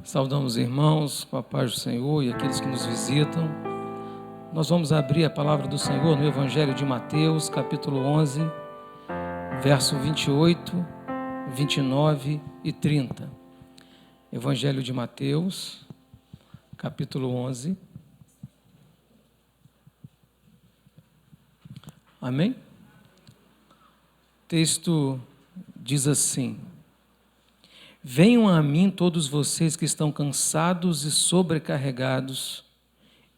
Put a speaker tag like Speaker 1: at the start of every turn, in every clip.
Speaker 1: Saudamos os irmãos com a paz do Senhor e aqueles que nos visitam. Nós vamos abrir a palavra do Senhor no Evangelho de Mateus, capítulo 11, verso 28, 29 e 30. Evangelho de Mateus, capítulo 11. Amém? O texto diz assim: Venham a mim todos vocês que estão cansados e sobrecarregados,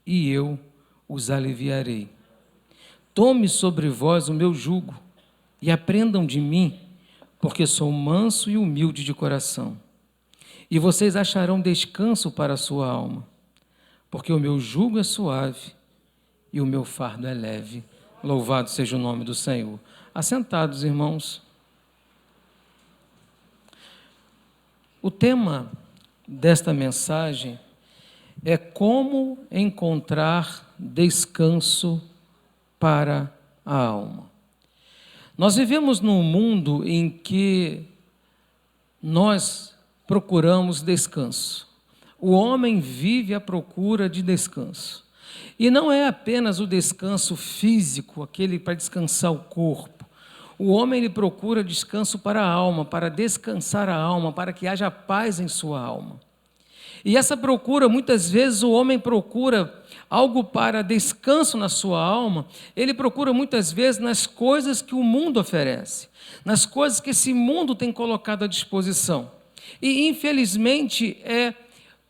Speaker 1: e eu os aliviarei. Tome sobre vós o meu jugo e aprendam de mim, porque sou manso e humilde de coração. E vocês acharão descanso para a sua alma, porque o meu jugo é suave e o meu fardo é leve. Louvado seja o nome do Senhor. Assentados, irmãos. O tema desta mensagem é como encontrar descanso para a alma. Nós vivemos num mundo em que nós procuramos descanso. O homem vive à procura de descanso. E não é apenas o descanso físico, aquele para descansar o corpo. O homem ele procura descanso para a alma, para descansar a alma, para que haja paz em sua alma. E essa procura, muitas vezes o homem procura algo para descanso na sua alma, ele procura muitas vezes nas coisas que o mundo oferece, nas coisas que esse mundo tem colocado à disposição. E infelizmente é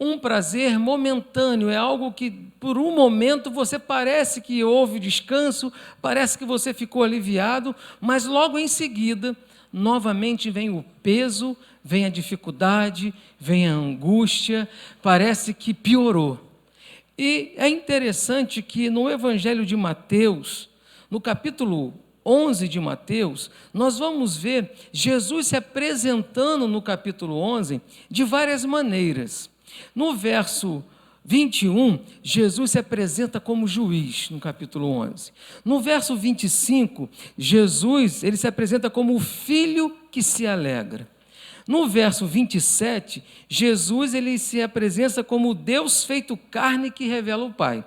Speaker 1: um prazer momentâneo, é algo que por um momento você parece que houve descanso, parece que você ficou aliviado, mas logo em seguida, novamente vem o peso, vem a dificuldade, vem a angústia, parece que piorou. E é interessante que no Evangelho de Mateus, no capítulo 11 de Mateus, nós vamos ver Jesus se apresentando no capítulo 11 de várias maneiras. No verso 21, Jesus se apresenta como juiz, no capítulo 11. No verso 25, Jesus ele se apresenta como o filho que se alegra. No verso 27, Jesus ele se apresenta como o Deus feito carne que revela o Pai.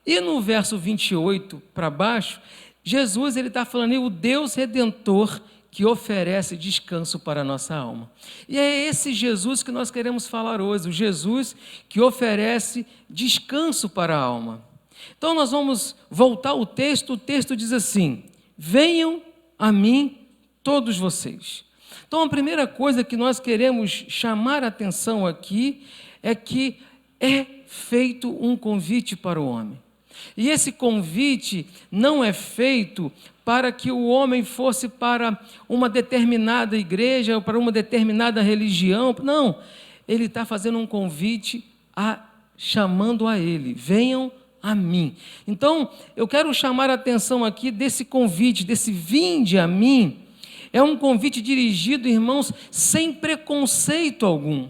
Speaker 1: E no verso 28 para baixo, Jesus ele está falando o Deus Redentor que oferece descanso para a nossa alma. E é esse Jesus que nós queremos falar hoje, o Jesus que oferece descanso para a alma. Então nós vamos voltar ao texto, o texto diz assim: venham a mim todos vocês. Então a primeira coisa que nós queremos chamar a atenção aqui é que é feito um convite para o homem. E esse convite não é feito para que o homem fosse para uma determinada igreja ou para uma determinada religião. Não, ele está fazendo um convite, chamando a ele, venham a mim. Então, eu quero chamar a atenção aqui desse convite, desse vinde a mim. É um convite dirigido, irmãos, sem preconceito algum.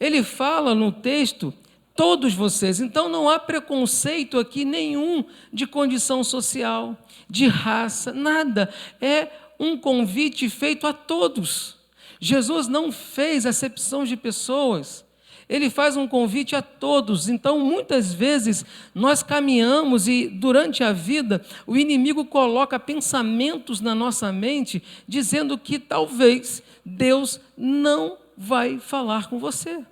Speaker 1: Ele fala no texto, todos vocês. Então não há preconceito aqui nenhum de condição social, de raça, nada. É um convite feito a todos. Jesus não fez acepção de pessoas. Ele faz um convite a todos. Então, muitas vezes, nós caminhamos e, durante a vida, o inimigo coloca pensamentos na nossa mente, dizendo que talvez Deus não vai falar com você.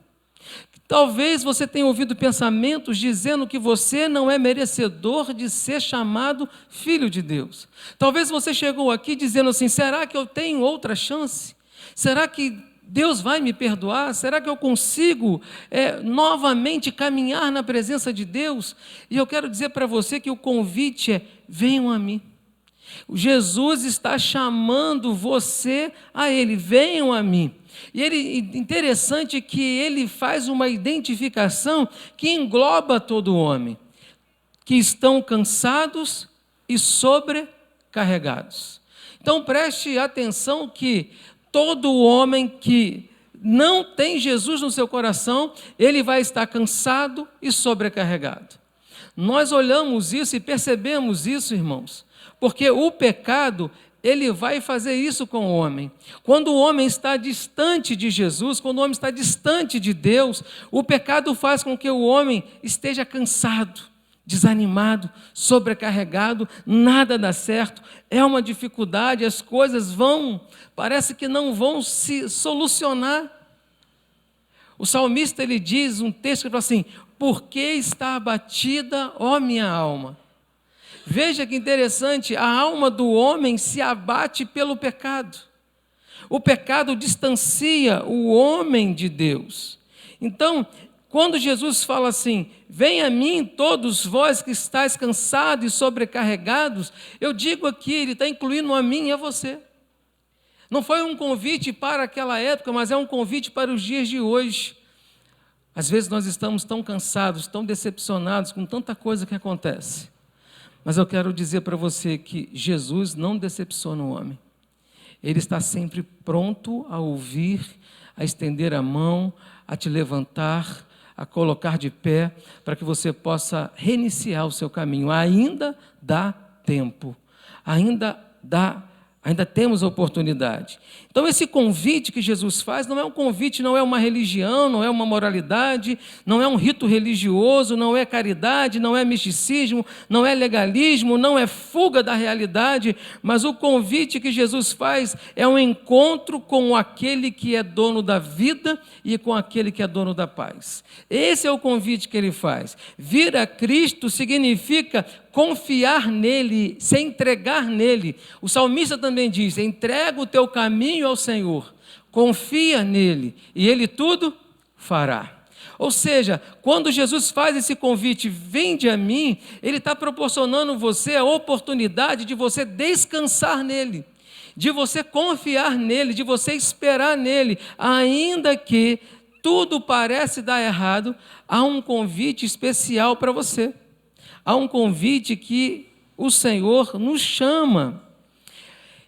Speaker 1: Talvez você tenha ouvido pensamentos dizendo que você não é merecedor de ser chamado filho de Deus. Talvez você chegou aqui dizendo assim, será que eu tenho outra chance? Será que Deus vai me perdoar? Será que eu consigo novamente caminhar na presença de Deus? E eu quero dizer para você que o convite é, venham a mim. Jesus está chamando você a Ele, venham a mim. E interessante que ele faz uma identificação que engloba todo homem, que estão cansados e sobrecarregados. Então preste atenção que todo homem que não tem Jesus no seu coração, ele vai estar cansado e sobrecarregado. Nós olhamos isso e percebemos isso, irmãos, porque o pecado ele vai fazer isso com o homem. Quando o homem está distante de Jesus, quando o homem está distante de Deus, o pecado faz com que o homem esteja cansado, desanimado, sobrecarregado, nada dá certo, é uma dificuldade, as coisas parece que não vão se solucionar. O salmista, ele diz um texto que fala assim: por que está abatida, ó minha alma? Veja que interessante, a alma do homem se abate pelo pecado. O pecado distancia o homem de Deus. Então, quando Jesus fala assim: venha a mim todos vós que estáis cansados e sobrecarregados, eu digo aqui, ele está incluindo a mim e a você. Não foi um convite para aquela época, mas é um convite para os dias de hoje. Às vezes nós estamos tão cansados, tão decepcionados com tanta coisa que acontece. Mas eu quero dizer para você que Jesus não decepciona o homem. Ele está sempre pronto a ouvir, a estender a mão, a te levantar, a colocar de pé, para que você possa reiniciar o seu caminho. Ainda dá tempo, ainda temos a oportunidade. Então, esse convite que Jesus faz não é um convite, não é uma religião, não é uma moralidade, não é um rito religioso, não é caridade, não é misticismo, não é legalismo, não é fuga da realidade, mas o convite que Jesus faz é um encontro com aquele que é dono da vida e com aquele que é dono da paz. Esse é o convite que ele faz. Vir a Cristo significa confiar nele, se entregar nele. O salmista também diz: entrega o teu caminho ao Senhor, confia nele e ele tudo fará. Ou seja, quando Jesus faz esse convite, vinde a mim, ele está proporcionando você a oportunidade de você descansar nele, de você confiar nele, de você esperar nele, ainda que tudo parece dar errado. Há um convite especial para você. Há um convite que o Senhor nos chama.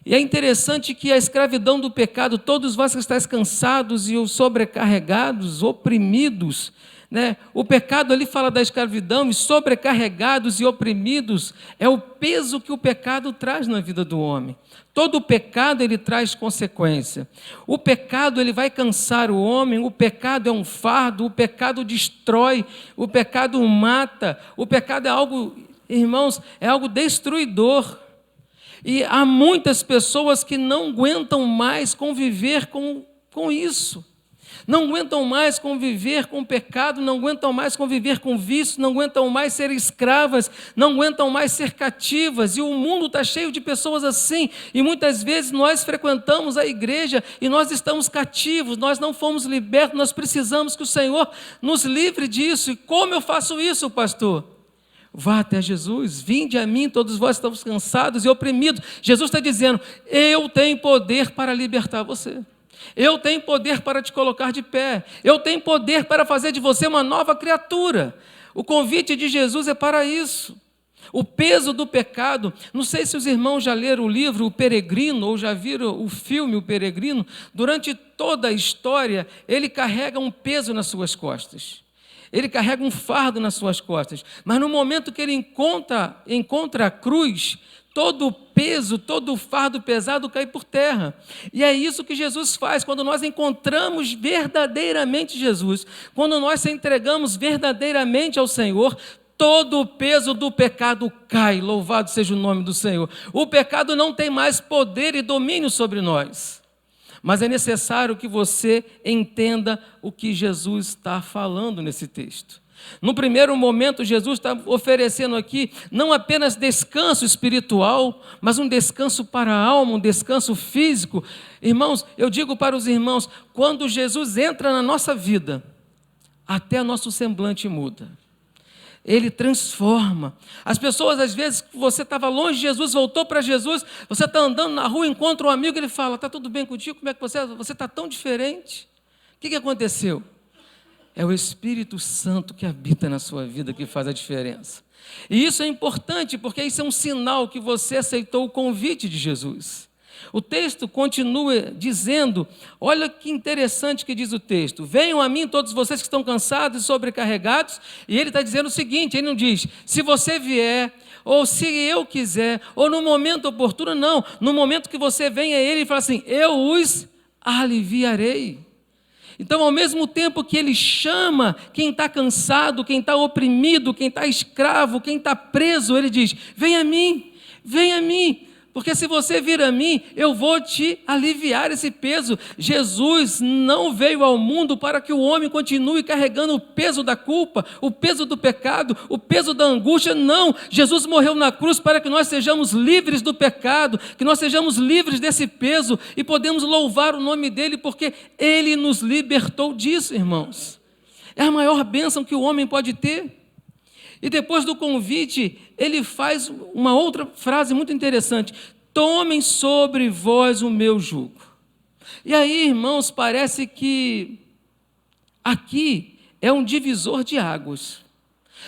Speaker 1: E é interessante que a escravidão do pecado, todos vós que estáis cansados e sobrecarregados, oprimidos, né? O pecado ali fala da escravidão, e sobrecarregados e oprimidos é o peso que o pecado traz na vida do homem. Todo pecado ele traz consequência. O pecado ele vai cansar o homem, o pecado é um fardo, o pecado destrói, o pecado mata, o pecado é algo, irmãos, é algo destruidor. E há muitas pessoas que não aguentam mais conviver com isso. Não aguentam mais conviver com o pecado, não aguentam mais conviver com vício, não aguentam mais ser escravas, não aguentam mais ser cativas. E o mundo está cheio de pessoas assim. E muitas vezes nós frequentamos a igreja e nós estamos cativos, nós não fomos libertos, nós precisamos que o Senhor nos livre disso. E como eu faço isso, pastor? Vá até Jesus, vinde a mim, todos vós que estão cansados e oprimidos. Jesus está dizendo: eu tenho poder para libertar você. Eu tenho poder para te colocar de pé. Eu tenho poder para fazer de você uma nova criatura. O convite de Jesus é para isso. O peso do pecado, não sei se os irmãos já leram o livro O Peregrino, ou já viram o filme O Peregrino. Durante toda a história, ele carrega um peso nas suas costas. Ele carrega um fardo nas suas costas. Mas no momento que ele encontra a cruz, todo o peso, todo o fardo pesado cai por terra. E é isso que Jesus faz. Quando nós encontramos verdadeiramente Jesus, quando nós se entregamos verdadeiramente ao Senhor, todo o peso do pecado cai. Louvado seja o nome do Senhor. O pecado não tem mais poder e domínio sobre nós. Mas é necessário que você entenda o que Jesus está falando nesse texto. No primeiro momento, Jesus está oferecendo aqui não apenas descanso espiritual, mas um descanso para a alma, um descanso físico. Irmãos, eu digo para os irmãos, quando Jesus entra na nossa vida, até nosso semblante muda. Ele transforma. As pessoas, às vezes, você estava longe de Jesus, voltou para Jesus, você está andando na rua, encontra um amigo, ele fala: está tudo bem contigo? Como é que você é? Você está tão diferente. O que aconteceu? É o Espírito Santo que habita na sua vida que faz a diferença. E isso é importante, porque isso é um sinal que você aceitou o convite de Jesus. O texto continua dizendo, olha que interessante que diz o texto: venham a mim todos vocês que estão cansados e sobrecarregados, e ele está dizendo o seguinte, ele não diz, se você vier, ou se eu quiser, ou no momento oportuno, não, no momento que você vem a ele e fala assim, eu os aliviarei. Então, ao mesmo tempo que ele chama quem está cansado, quem está oprimido, quem está escravo, quem está preso, ele diz, vem a mim, porque se você vir a mim, eu vou te aliviar esse peso. Jesus não veio ao mundo para que o homem continue carregando o peso da culpa, o peso do pecado, o peso da angústia, não. Jesus morreu na cruz para que nós sejamos livres do pecado, que nós sejamos livres desse peso e podemos louvar o nome dele, porque ele nos libertou disso, irmãos. É a maior bênção que o homem pode ter. E depois do convite, ele faz uma outra frase muito interessante: tomem sobre vós o meu jugo. E aí, irmãos, parece que aqui é um divisor de águas.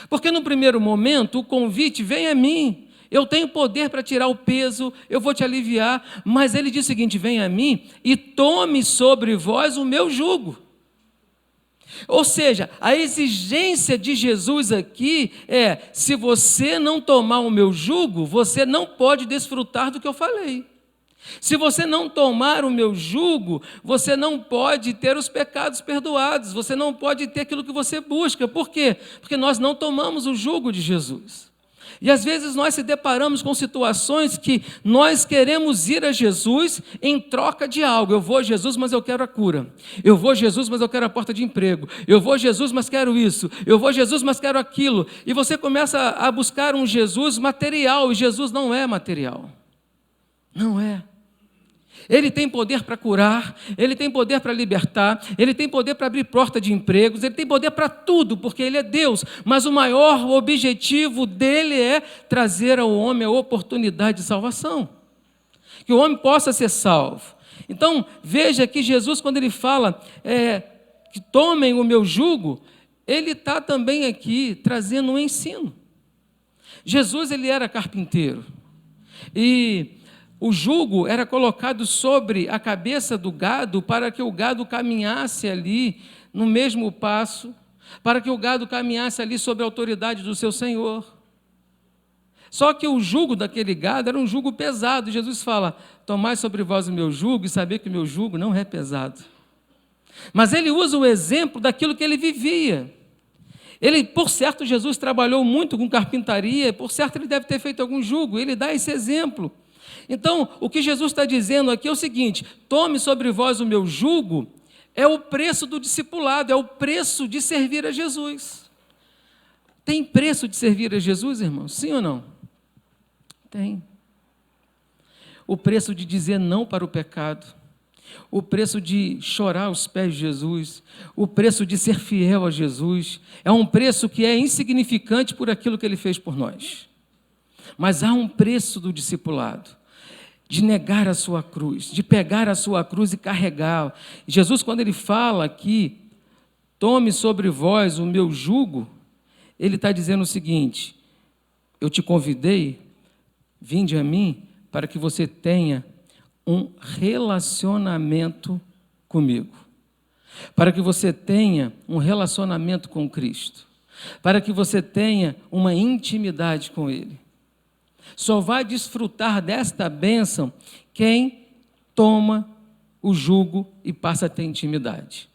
Speaker 1: Porque no primeiro momento, o convite vem a mim, eu tenho poder para tirar o peso, eu vou te aliviar, mas ele diz o seguinte, vem a mim e tome sobre vós o meu jugo. Ou seja, a exigência de Jesus aqui é, se você não tomar o meu jugo, você não pode desfrutar do que eu falei. Se você não tomar o meu jugo, você não pode ter os pecados perdoados, você não pode ter aquilo que você busca. Por quê? Porque nós não tomamos o jugo de Jesus. E às vezes nós se deparamos com situações que nós queremos ir a Jesus em troca de algo. Eu vou a Jesus, mas eu quero a cura. Eu vou a Jesus, mas eu quero a porta de emprego. Eu vou a Jesus, mas quero isso. Eu vou a Jesus, mas quero aquilo. E você começa a buscar um Jesus material, e Jesus não é material. Não é. Ele tem poder para curar, ele tem poder para libertar, ele tem poder para abrir porta de empregos, ele tem poder para tudo, porque ele é Deus. Mas o maior objetivo dele é trazer ao homem a oportunidade de salvação. Que o homem possa ser salvo. Então, veja que Jesus, quando ele fala que tomem o meu jugo, ele está também aqui trazendo um ensino. Jesus, ele era carpinteiro. E o jugo era colocado sobre a cabeça do gado para que o gado caminhasse ali no mesmo passo, para que o gado caminhasse ali sob a autoridade do seu senhor. Só que o jugo daquele gado era um jugo pesado. Jesus fala, tomai sobre vós o meu jugo e saber que o meu jugo não é pesado. Mas ele usa o exemplo daquilo que ele vivia. Ele, por certo, Jesus trabalhou muito com carpintaria, por certo ele deve ter feito algum jugo, ele dá esse exemplo. Então, o que Jesus está dizendo aqui é o seguinte, tome sobre vós o meu jugo, é o preço do discipulado, é o preço de servir a Jesus. Tem preço de servir a Jesus, irmão? Sim ou não? Tem. O preço de dizer não para o pecado, o preço de chorar aos pés de Jesus, o preço de ser fiel a Jesus, é um preço que é insignificante por aquilo que ele fez por nós. Mas há um preço do discipulado, de negar a sua cruz, de pegar a sua cruz e carregá-la. Jesus, quando ele fala aqui, tome sobre vós o meu jugo, ele está dizendo o seguinte, eu te convidei, vinde a mim, para que você tenha um relacionamento comigo, para que você tenha um relacionamento com Cristo, para que você tenha uma intimidade com Ele. Só vai desfrutar desta bênção quem toma o jugo e passa a ter intimidade.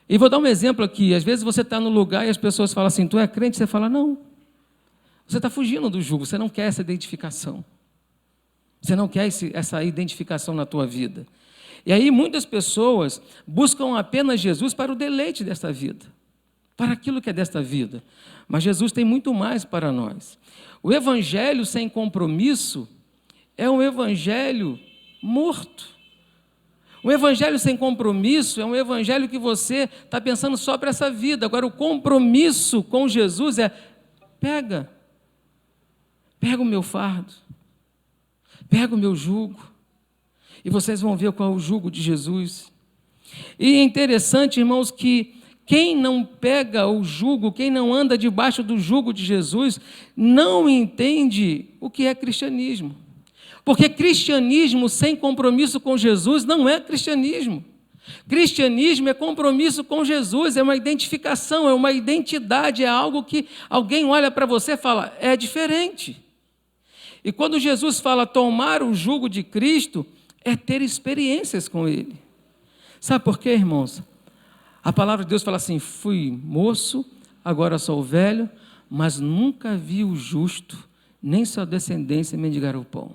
Speaker 1: E vou dar um exemplo aqui. Às vezes você está no lugar e as pessoas falam assim, tu é crente? Você fala, não. Você está fugindo do jugo, você não quer essa identificação. Você não quer essa identificação na tua vida. E aí muitas pessoas buscam apenas Jesus para o deleite desta vida, para aquilo que é desta vida. Mas Jesus tem muito mais para nós. O evangelho sem compromisso é um evangelho morto. O evangelho sem compromisso é um evangelho que você está pensando só para essa vida. Agora, o compromisso com Jesus é, pega o meu fardo, pega o meu jugo, e vocês vão ver qual é o jugo de Jesus. E é interessante, irmãos, que quem não pega o jugo, quem não anda debaixo do jugo de Jesus, não entende o que é cristianismo. Porque cristianismo sem compromisso com Jesus não é cristianismo. Cristianismo é compromisso com Jesus, é uma identificação, é uma identidade, é algo que alguém olha para você e fala, é diferente. E quando Jesus fala tomar o jugo de Cristo, é ter experiências com Ele. Sabe por quê, irmãos? A palavra de Deus fala assim, fui moço, agora sou velho, mas nunca vi o justo, nem sua descendência mendigar o pão.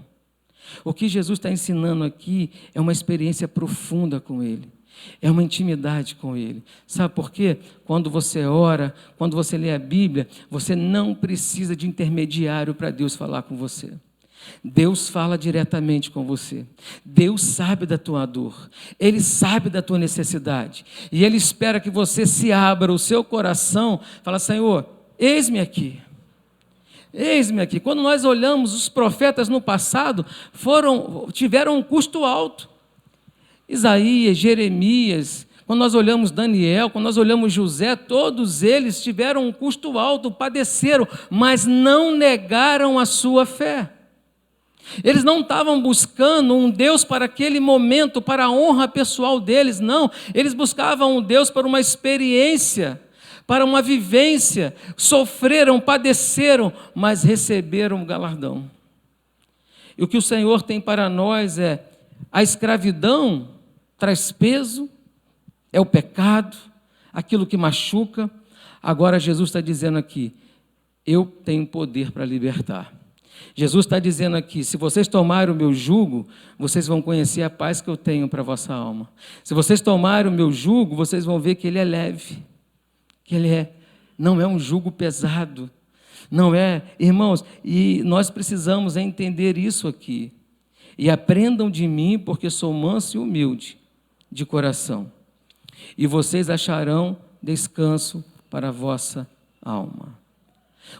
Speaker 1: O que Jesus está ensinando aqui é uma experiência profunda com Ele. É uma intimidade com Ele. Sabe por quê? Quando você ora, quando você lê a Bíblia, você não precisa de intermediário para Deus falar com você. Deus fala diretamente com você. Deus sabe da tua dor. Ele sabe da tua necessidade. E Ele espera que você se abra o seu coração. Fala, Senhor, eis-me aqui. Eis-me aqui. Quando nós olhamos os profetas no passado, tiveram um custo alto. Isaías, Jeremias, quando nós olhamos Daniel, quando nós olhamos José, todos eles tiveram um custo alto, padeceram, mas não negaram a sua fé. Eles não estavam buscando um Deus para aquele momento, para a honra pessoal deles, não. Eles buscavam um Deus para uma experiência, para uma vivência. Sofreram, padeceram, mas receberam o galardão. E o que o Senhor tem para nós é a escravidão traz peso, é o pecado, aquilo que machuca. Agora Jesus está dizendo aqui, eu tenho poder para libertar. Jesus está dizendo aqui, se vocês tomarem o meu jugo, vocês vão conhecer a paz que eu tenho para a vossa alma. Se vocês tomarem o meu jugo, vocês vão ver que ele é leve, que não é um jugo pesado, não é, irmãos, e nós precisamos entender isso aqui. E aprendam de mim, porque sou manso e humilde de coração. E vocês acharão descanso para a vossa alma.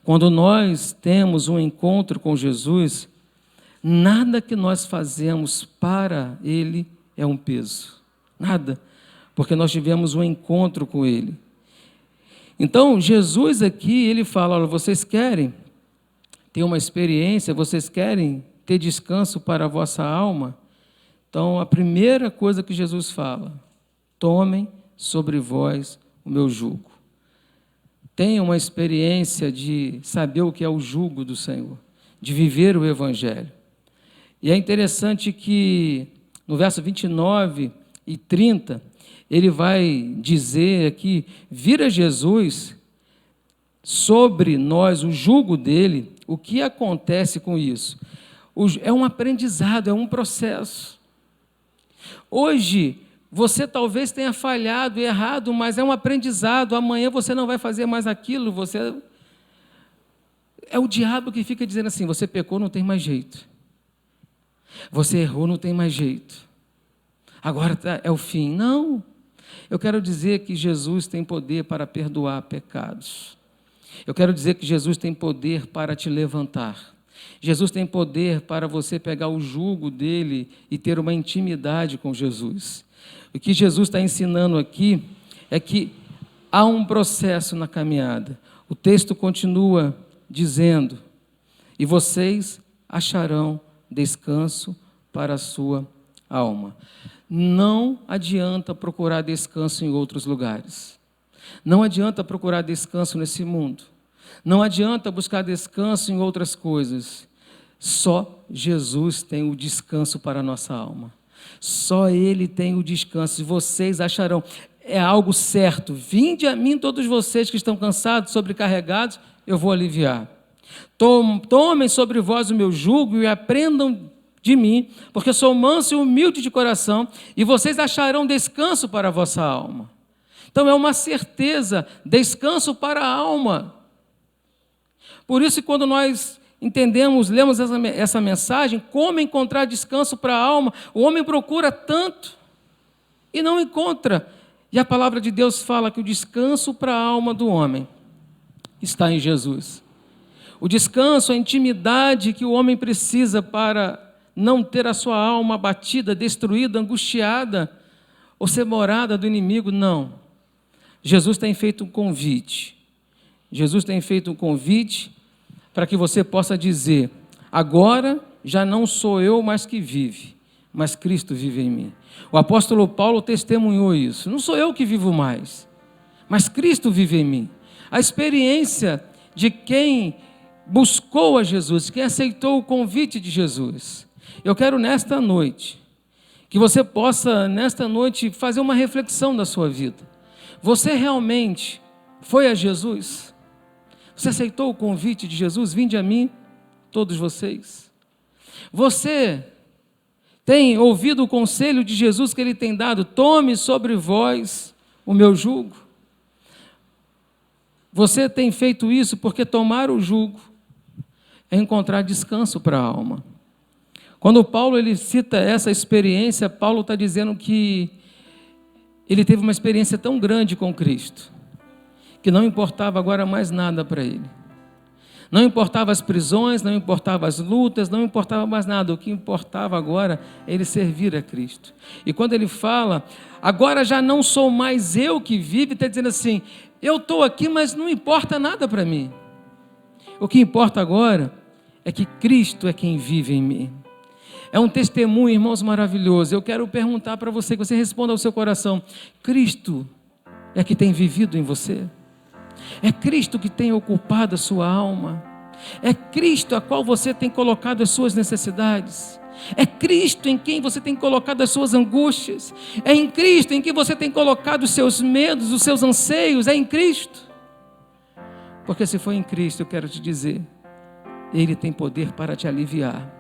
Speaker 1: Quando nós temos um encontro com Jesus, nada que nós fazemos para Ele é um peso. Nada. Porque nós tivemos um encontro com Ele. Então, Jesus aqui, Ele fala, olha, vocês querem ter uma experiência, vocês querem ter descanso para a vossa alma? Então, a primeira coisa que Jesus fala, tomem sobre vós o meu jugo. Tenham uma experiência de saber o que é o jugo do Senhor, de viver o Evangelho. E é interessante que no verso 29 e 30, ele vai dizer aqui, vira Jesus sobre nós, o jugo dele, o que acontece com isso? É um aprendizado, é um processo. Hoje, você talvez tenha falhado, errado, mas é um aprendizado. Amanhã você não vai fazer mais aquilo. É o diabo que fica dizendo assim, você pecou, não tem mais jeito. Você errou, não tem mais jeito. Agora é o fim. Não. Eu quero dizer que Jesus tem poder para perdoar pecados. Eu quero dizer que Jesus tem poder para te levantar. Jesus tem poder para você pegar o jugo dele e ter uma intimidade com Jesus. O que Jesus está ensinando aqui é que há um processo na caminhada. O texto continua dizendo, e vocês acharão descanso para a sua alma. Não adianta procurar descanso em outros lugares. Não adianta procurar descanso nesse mundo. Não adianta buscar descanso em outras coisas. Só Jesus tem o descanso para a nossa alma. Só Ele tem o descanso. E vocês acharão, é algo certo. Vinde a mim todos vocês que estão cansados, sobrecarregados, eu vou aliviar. Tomem sobre vós o meu jugo e aprendam de mim, porque sou manso e humilde de coração, e vocês acharão descanso para a vossa alma. Então é uma certeza, descanso para a alma. Por isso, quando nós entendemos, lemos essa mensagem, como encontrar descanso para a alma, o homem procura tanto e não encontra. E a palavra de Deus fala que o descanso para a alma do homem está em Jesus. O descanso, a intimidade que o homem precisa para não ter a sua alma abatida, destruída, angustiada, ou ser morada do inimigo, não. Jesus tem feito um convite. Jesus tem feito um convite para que você possa dizer, agora já não sou eu mais que vive, mas Cristo vive em mim. O apóstolo Paulo testemunhou isso. Não sou eu que vivo mais, mas Cristo vive em mim. A experiência de quem buscou a Jesus, quem aceitou o convite de Jesus. Eu quero nesta noite, que você possa nesta noite fazer uma reflexão da sua vida. Você realmente foi a Jesus? Você aceitou o convite de Jesus? Vinde a mim, todos vocês. Você tem ouvido o conselho de Jesus que Ele tem dado? Tome sobre vós o meu jugo. Você tem feito isso porque tomar o jugo é encontrar descanso para a alma. Quando Paulo ele cita essa experiência, Paulo está dizendo que ele teve uma experiência tão grande com Cristo, que não importava agora mais nada para ele. Não importava as prisões, não importava as lutas, não importava mais nada. O que importava agora é ele servir a Cristo. E quando ele fala, agora já não sou mais eu que vivo, está dizendo assim, eu estou aqui, mas não importa nada para mim. O que importa agora é que Cristo é quem vive em mim. É um testemunho, irmãos, maravilhoso. Eu quero perguntar para você, que você responda ao seu coração, Cristo é que tem vivido em você? É Cristo que tem ocupado a sua alma? É Cristo a qual você tem colocado as suas necessidades? É Cristo em quem você tem colocado as suas angústias? É em Cristo em que você tem colocado os seus medos, os seus anseios? É em Cristo? Porque se for em Cristo, eu quero te dizer, Ele tem poder para te aliviar.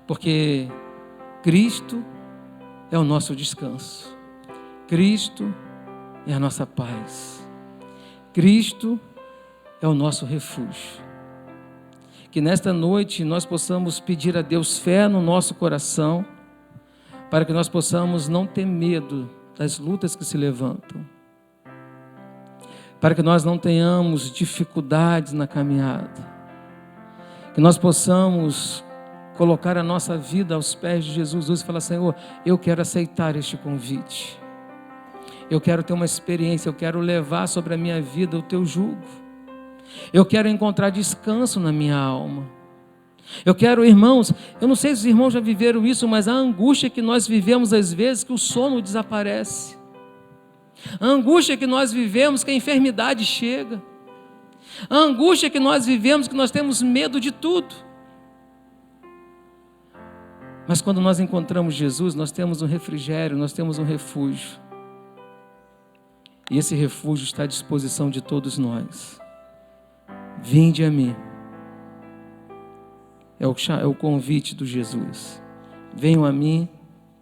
Speaker 1: Porque Cristo é o nosso descanso. Cristo é a nossa paz. Cristo é o nosso refúgio. Que nesta noite nós possamos pedir a Deus fé no nosso coração, para que nós possamos não ter medo das lutas que se levantam, para que nós não tenhamos dificuldades na caminhada, que nós possamos colocar a nossa vida aos pés de Jesus hoje e falar, Senhor, eu quero aceitar este convite. Eu quero ter uma experiência, eu quero levar sobre a minha vida o teu jugo. Eu quero encontrar descanso na minha alma. Eu quero, irmãos, eu não sei se os irmãos já viveram isso, mas a angústia que nós vivemos às vezes, que o sono desaparece. A angústia que nós vivemos, que a enfermidade chega. A angústia que nós vivemos, que nós temos medo de tudo. Mas quando nós encontramos Jesus, nós temos um refrigério, nós temos um refúgio. E esse refúgio está à disposição de todos nós. Vinde a mim. É o convite do Jesus. Venham a mim,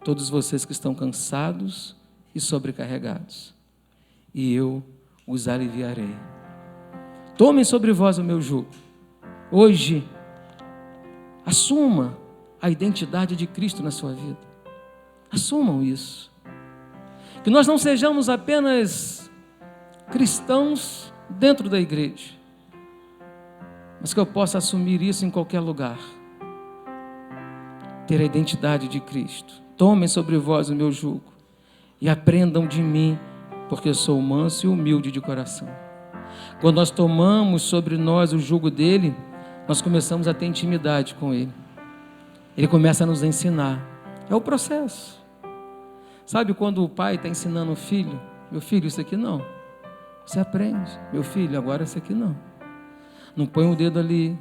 Speaker 1: todos vocês que estão cansados e sobrecarregados, e eu os aliviarei. Tomem sobre vós o meu jugo. Hoje, assuma a identidade de Cristo na sua vida. Assumam isso. Que nós não sejamos apenas cristãos dentro da igreja, mas que eu possa assumir isso em qualquer lugar. Ter a identidade de Cristo. Tomem sobre vós o meu jugo e aprendam de mim, porque eu sou manso e humilde de coração. Quando nós tomamos sobre nós o jugo dele, nós começamos a ter intimidade com ele. Ele começa a nos ensinar. É o processo. Sabe quando o pai está ensinando o filho? Meu filho, isso aqui não. Você aprende. Meu filho, agora isso aqui não. Não põe o dedo ali.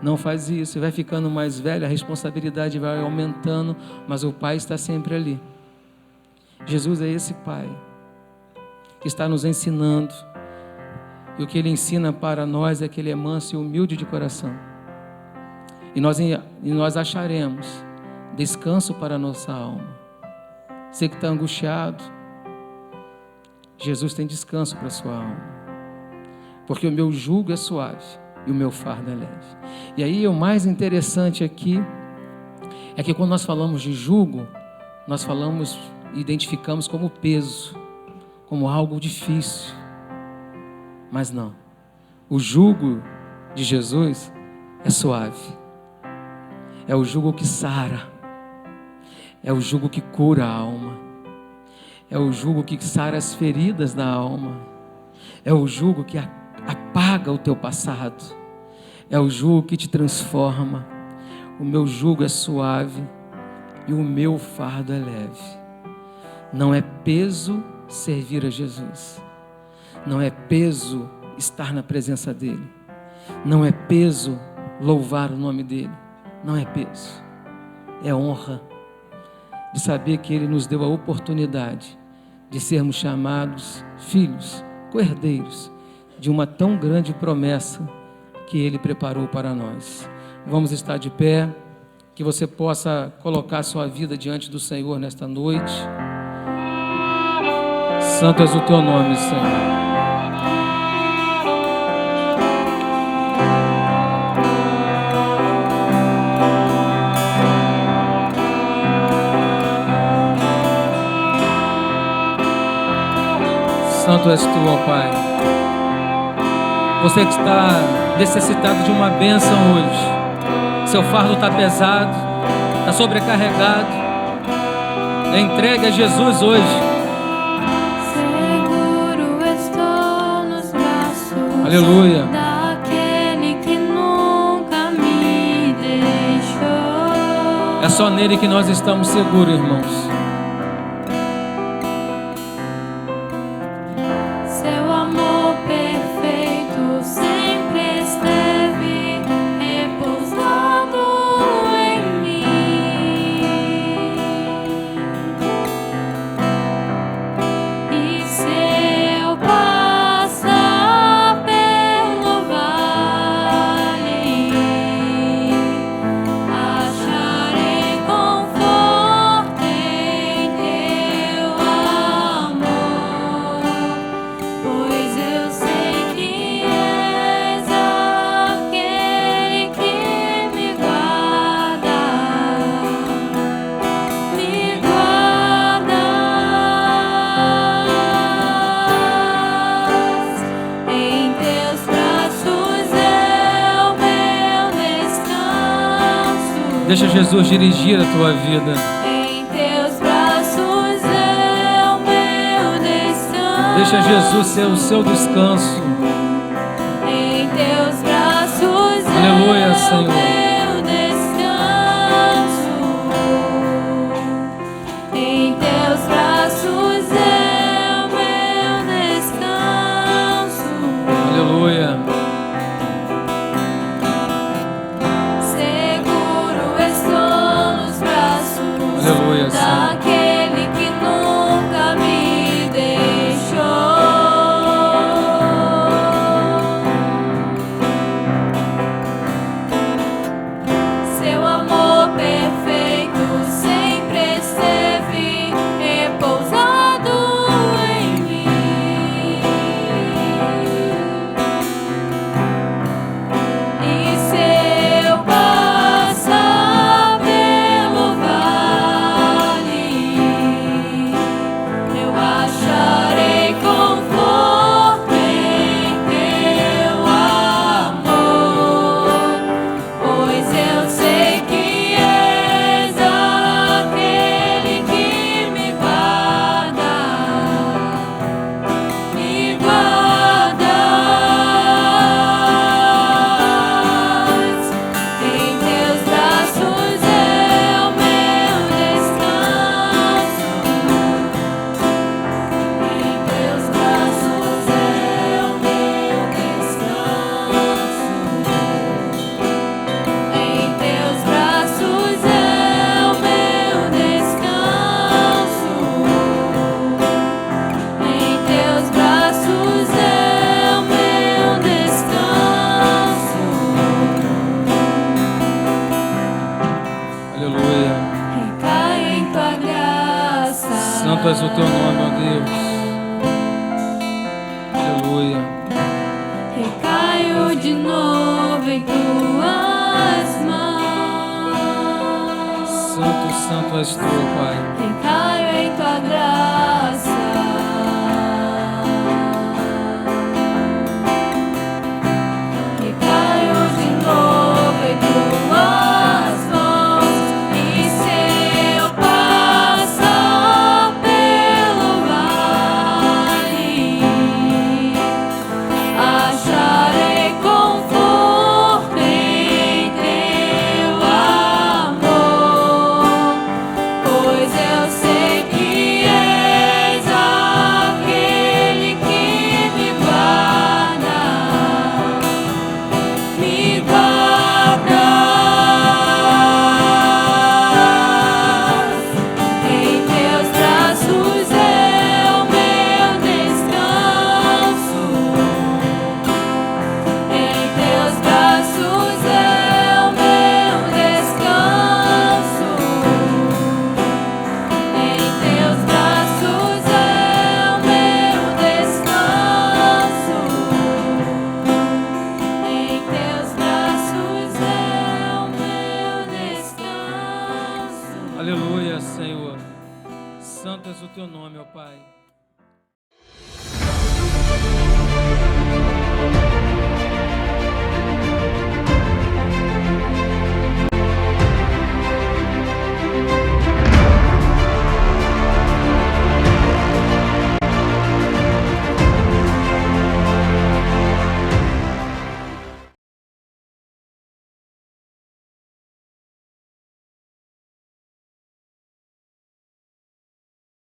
Speaker 1: Não faz isso. Você vai ficando mais velho, a responsabilidade vai aumentando, mas o pai está sempre ali. Jesus é esse pai que está nos ensinando. E o que ele ensina para nós é que ele é manso e humilde de coração. E nós acharemos descanso para a nossa alma. Você que está angustiado, Jesus tem descanso para a sua alma. Porque o meu jugo é suave e o meu fardo é leve. E aí o mais interessante aqui é que quando nós falamos de jugo, nós identificamos como peso, como algo difícil. Mas não. O jugo de Jesus é suave. É o jugo que sara. É o jugo que cura a alma. É o jugo que sara as feridas da alma. É o jugo que apaga o teu passado. É o jugo que te transforma. o meu jugo é suave e o meu fardo é leve. Não é peso servir a Jesus. Não é peso estar na presença dEle. Não é peso louvar o nome dEle. Não é peso. É honra de saber que Ele nos deu a oportunidade de sermos chamados filhos, co-herdeiros de uma tão grande promessa que Ele preparou para nós. Vamos estar de pé, que você possa colocar sua vida diante do Senhor nesta noite. Santo és o teu nome, Senhor. Santo és tu, ó Pai. Você que está necessitado de uma bênção hoje, seu fardo está pesado, está sobrecarregado, entregue a Jesus hoje.
Speaker 2: Seguro estou nos braços
Speaker 1: Aleluia.
Speaker 2: daquele que nunca me deixou.
Speaker 1: É só nele que nós estamos seguros, irmãos.
Speaker 2: Seu amor perfeito sempre esteve repousado em mim. E se eu passar pelo vale, acharei conforto em teu amor, pois eu sei que és aquele que me guarda em teus braços é o meu descanso.
Speaker 1: Deixa Jesus dirigir a tua vida.
Speaker 2: Em teus braços é o meu descanso.
Speaker 1: Deixa Jesus ser o seu descanso.
Speaker 2: Em teus braços
Speaker 1: Aleluia,
Speaker 2: é
Speaker 1: Senhor.
Speaker 2: o meu descanso. Em teus braços é o meu descanso.
Speaker 1: Aleluia.
Speaker 2: Seguro estou nos braços
Speaker 1: Aleluia, Senhor.
Speaker 2: daquele que nunca me deixou. Seu amor perfeito sempre esteve repousado em mim. E se eu passar pelo vale, eu acharei conforto em teu amor, pois eu sei que és aquele que me guarda em teus braços é o meu descanso. Em teus braços é o meu descanso. Em teus braços é o meu descanso. Em teus braços é o meu descanso.
Speaker 1: Aleluia.
Speaker 2: Recai em tua graça.
Speaker 1: Santo és o teu nome, ó Deus. Aleluia.
Speaker 2: Recaio de novo em tuas mãos.
Speaker 1: Santo, santo és tu, Pai.
Speaker 2: Recaio em tua graça. Recaio de novo em tuas mãos. E se eu passar pelo vale, acharei conforto em teu amor.
Speaker 1: Senhor. Santo és o teu nome, ó Pai.